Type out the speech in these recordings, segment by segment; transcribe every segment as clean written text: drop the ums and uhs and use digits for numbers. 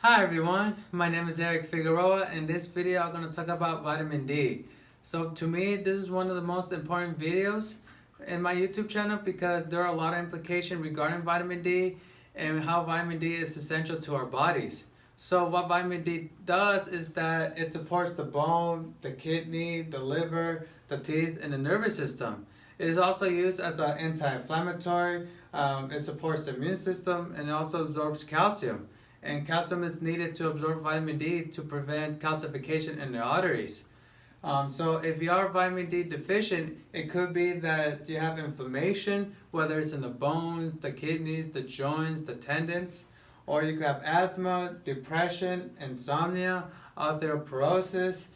Hi everyone, my name is Eric Figueroa. In this video I'm going to talk about vitamin D. So to me this is one of the most important videos in my YouTube channel because there are a lot of implications regarding vitamin D and how vitamin D is essential to our bodies. So what vitamin D does is that it supports the bone, the kidney, the liver, the teeth, and the nervous system. It is also used as an anti-inflammatory. It supports the immune system and it also absorbs calcium. And calcium is needed to absorb vitamin D to prevent calcification in the arteries. So if you are vitamin D deficient, it could be that you have inflammation, whether it's in the bones, the kidneys, the joints, the tendons, or you could have asthma, depression, insomnia, osteoporosis,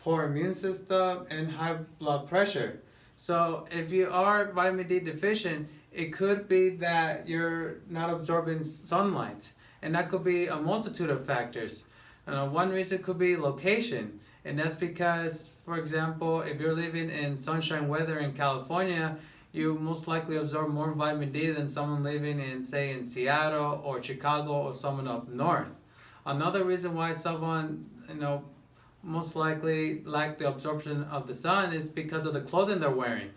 poor immune system, and high blood pressure. So if you are vitamin D deficient, it could be that you're not absorbing sunlight. And that could be a multitude of factors. One reason could be location. And that's because, for example, if you're living in sunshine weather in California, you most likely absorb more vitamin D than someone living in, say, in Seattle or Chicago or someone up north. Another reason why someone, most likely lack the absorption of the sun is because of the clothing they're wearing.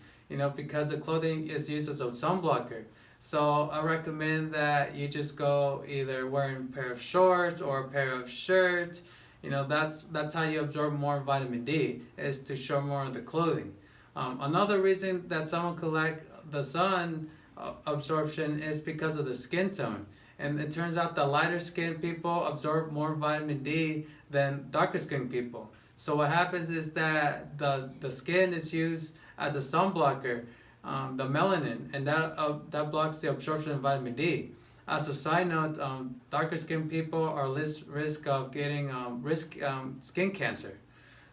Because the clothing is used as a sun blocker. So I recommend that you just go either wearing a pair of shorts or a pair of shirts. That's how you absorb more vitamin D, is to show more of the clothing. Another reason that someone could lack the sun absorption is because of the skin tone. And it turns out that lighter skinned people absorb more vitamin D than darker skinned people. So what happens is that the skin is used as a sun blocker, the melanin, and that blocks the absorption of vitamin D. As a side note, darker skinned people are less risk of getting skin cancer.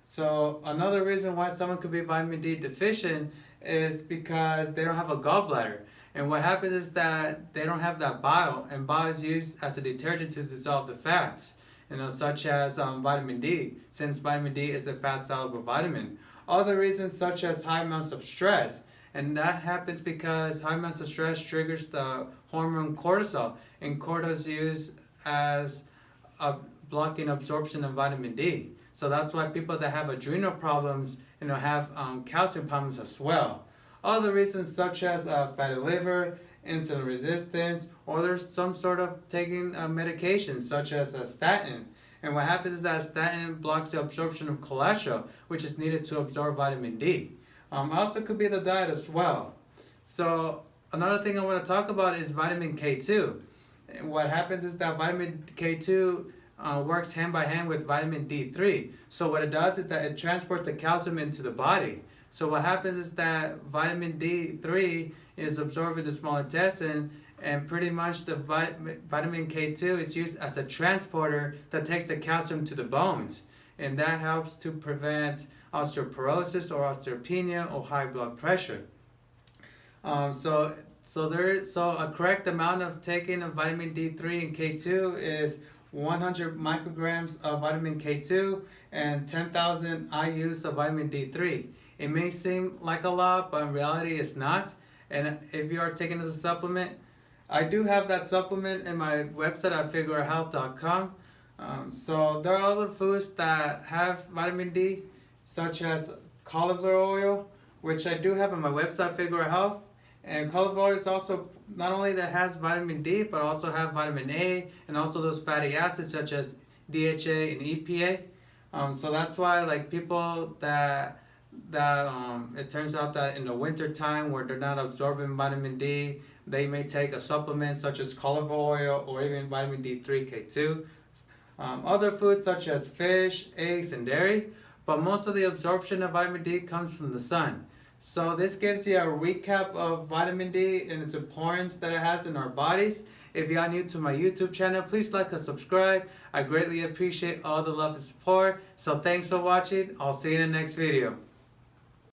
So another reason why someone could be vitamin D deficient is because they don't have a gallbladder. And what happens is that they don't have that bile, and bile is used as a detergent to dissolve the fats, such as vitamin D, since vitamin D is a fat-soluble vitamin. Other reasons such as high amounts of stress, and that happens because high amounts of stress triggers the hormone cortisol, and cortisol is used as blocking absorption of vitamin D. So that's why people that have adrenal problems, have calcium problems as well. Other reasons such as fatty liver, insulin resistance, or there's some sort of taking medication such as a statin. And what happens is that statin blocks the absorption of cholesterol, which is needed to absorb vitamin D. Also could be the diet as well. So another thing I want to talk about is vitamin K2. And what happens is that vitamin K2 works hand by hand with vitamin D3. So what it does is that it transports the calcium into the body. So what happens is that vitamin D3 is absorbed in the small intestine, and pretty much the vitamin K2 is used as a transporter that takes the calcium to the bones. And that helps to prevent osteoporosis or osteopenia or high blood pressure. So a correct amount of taking of vitamin D3 and K2 is 100 micrograms of vitamin K2 and 10,000 IUs of vitamin D3. It may seem like a lot, but in reality it's not. And if you are taking it as a supplement, I do have that supplement in my website at figurehealth.com. So there are other foods that have vitamin D, such as cauliflower oil, which I do have on my website, Figure Health. And cauliflower oil is also not only that has vitamin D, but also have vitamin A and also those fatty acids such as DHA and EPA. So that's why people that it turns out that in the winter time where they're not absorbing vitamin D, they may take a supplement such as cauliflower oil or even vitamin D3, K2. Other foods such as fish, eggs, and dairy, but most of the absorption of vitamin D comes from the sun. So this gives you a recap of vitamin D and its importance that it has in our bodies. If you are new to my YouTube channel, please like and subscribe. I greatly appreciate all the love and support. So thanks for watching. I'll see you in the next video.